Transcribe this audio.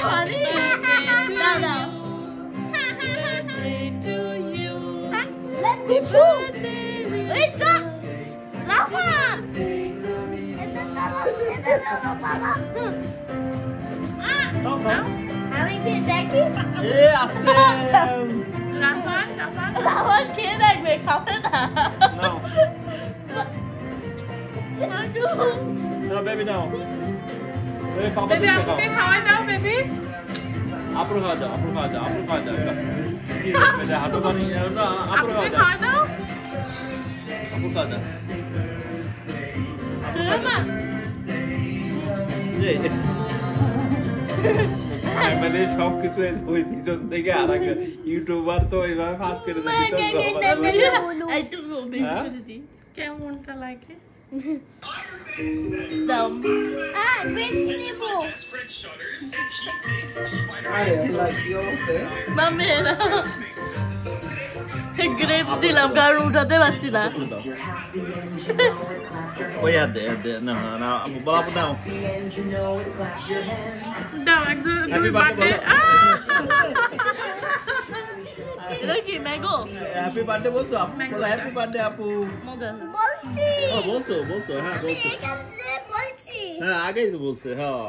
Funny. No, no. Let's go food. Wait, stop. Rafa. Ito Papa. No. আমি কি দেখি? আস্তে রাফান খেয়ে দেখবে, খাবে না। No, baby, no. Baby, Papa, baby আপুকে খাওয়াই দাও বেবি আপু খাওয়া যাও। হাঁটু বানি না, আপু আপুকে খাওয়া খাওয়াই দাও যাও। মামা ফ্যামিলি সবকিছু ওই পিছন থেকে আর এক ইউটিউবার তো এইভাবে ফাঁস করে একটু বেশি করে দিই। কেমনটা লাগে দাও। মামি গ্রেপ দিলাম কারণ উঠাতে পারছি না। ওই দে না বলা দাও দাও একদম Happy birthday, এটা কি ম্যাঙ্গো? হ্যাপি বার্থডে বলছো আপু? হ্যাপি বার্থডে আপু মজা বলছি বলছো হ্যাঁ আমি বলছো এখানে বলছি হ্যাঁ আগেই তো বলছে হ্যাঁ